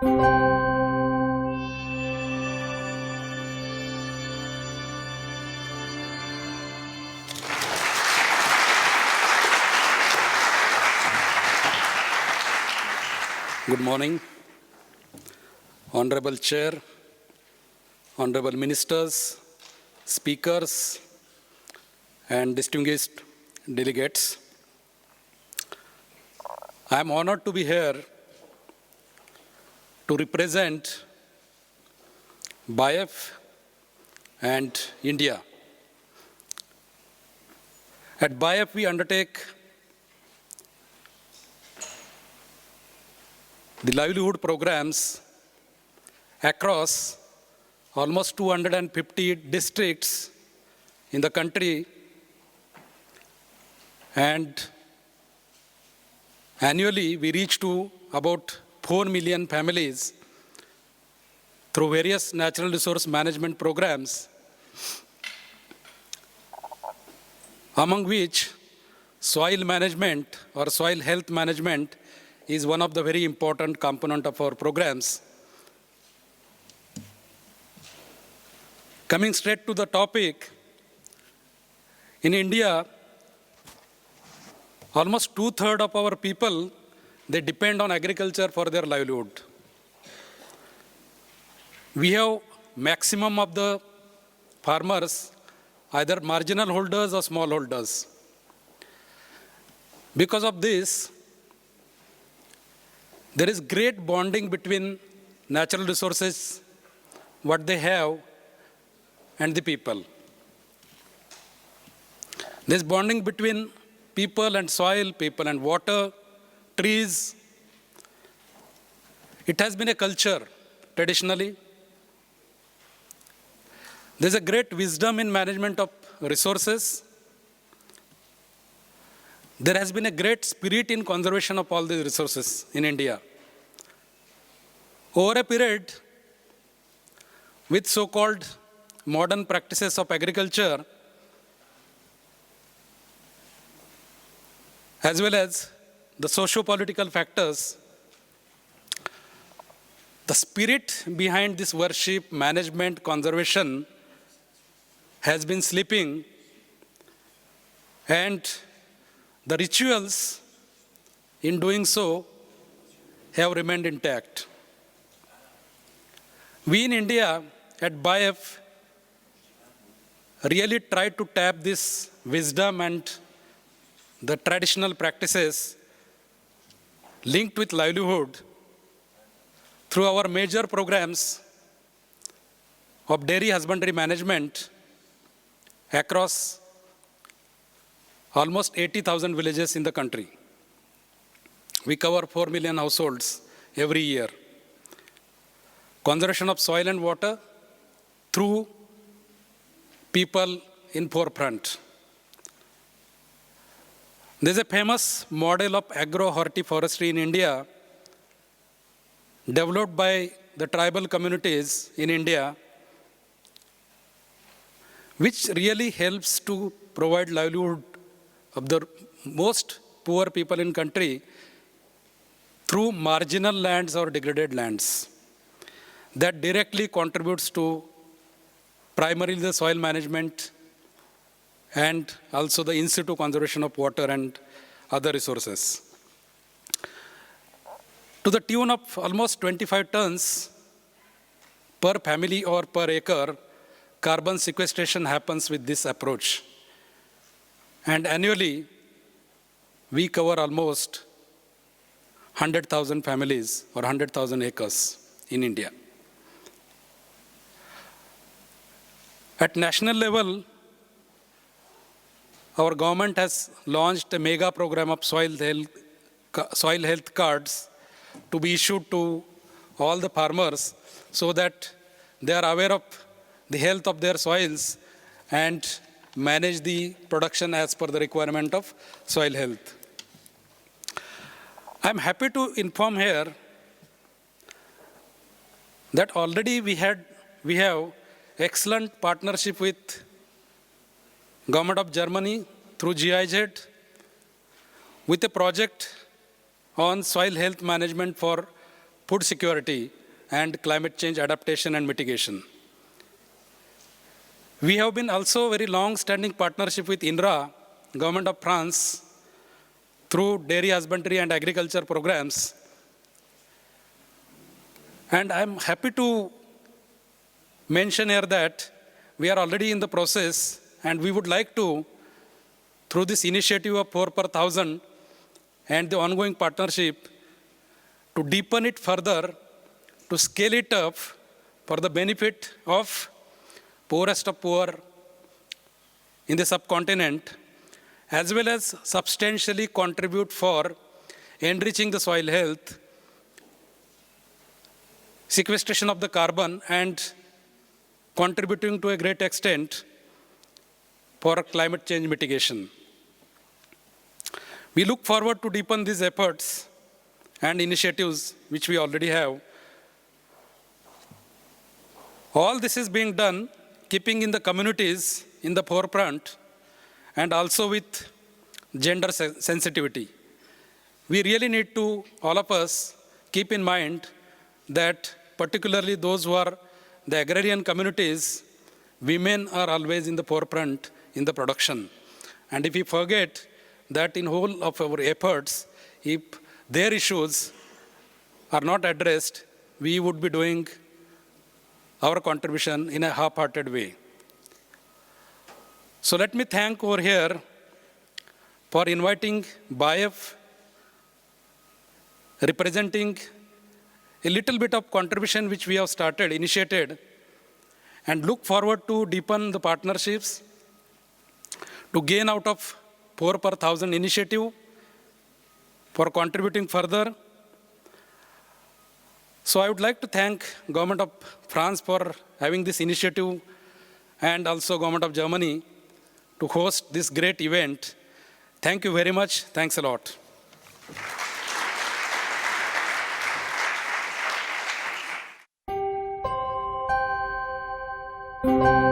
Good morning, Honorable Chair, Honorable Ministers, Speakers, and distinguished delegates. I am honored to be here to represent BIAF and India. At BIAF, we undertake the livelihood programs across almost 250 districts in the country, and annually we reach to about 4 million families through various natural resource management programs, among which soil management or soil health management is one of the very important component of our programs. Coming straight to the topic, in India, almost 2/3 of our people, they depend on agriculture for their livelihood. We have maximum of the farmers, either marginal holders or small holders. Because of this, there is great bonding between natural resources, what they have, and the people. This bonding between people and soil, people and water, trees, it has been a culture traditionally. There's a great wisdom in management of resources. There has been a great spirit in conservation of all these resources in India. Over a period, with so-called modern practices of agriculture, as well as the socio-political factors, the spirit behind this worship, management, conservation has been slipping, and the rituals in doing so have remained intact. We in India at BIAF really try to tap this wisdom and the traditional practices linked with livelihood through our major programs of dairy husbandry management across almost 80,000 villages in the country. We cover 4 million households every year. Conservation of soil and water through people in forefront. There's a famous model of agro-hortiforestry in India developed by the tribal communities in India, which really helps to provide livelihood of the most poor people in country through marginal lands or degraded lands. That directly contributes to primarily the soil management and also the in situ conservation of water and other resources. To the tune of almost 25 tons per family or per acre, carbon sequestration happens with this approach. And annually, we cover almost 100,000 families or 100,000 acres in India. At national level, our government has launched a mega program of soil health cards to be issued to all the farmers so that they are aware of the health of their soils and manage the production as per the requirement of soil health. I'm happy to inform here that already we have excellent partnership with Government of Germany through GIZ with a project on soil health management for food security, and climate change adaptation and mitigation. We have been also very long-standing partnership with INRA, Government of France, through dairy husbandry and agriculture programs. And I'm happy to mention here that we are already in the process, and we would like to, through this initiative of 4 per 1,000 and the ongoing partnership, to deepen it further, to scale it up for the benefit of poorest of poor in the subcontinent, as well as substantially contribute for enriching the soil health, sequestration of the carbon, and contributing to a great extent for climate change mitigation. We look forward to deepen these efforts and initiatives which we already have. All this is being done keeping in the communities in the forefront and also with gender sensitivity. We really need to, all of us, keep in mind that particularly those who are the agrarian communities, women are always in the forefront in the production. And if we forget that in whole of our efforts, if their issues are not addressed, we would be doing our contribution in a half-hearted way. So let me thank over here for inviting BIF, representing a little bit of contribution which we have started, initiated, and look forward to deepen the partnerships, to gain out of 4 per 1,000 initiative, for contributing further. So I would like to thank Government of France for having this initiative and also Government of Germany to host this great event. Thank you very much. Thanks a lot. Thank you.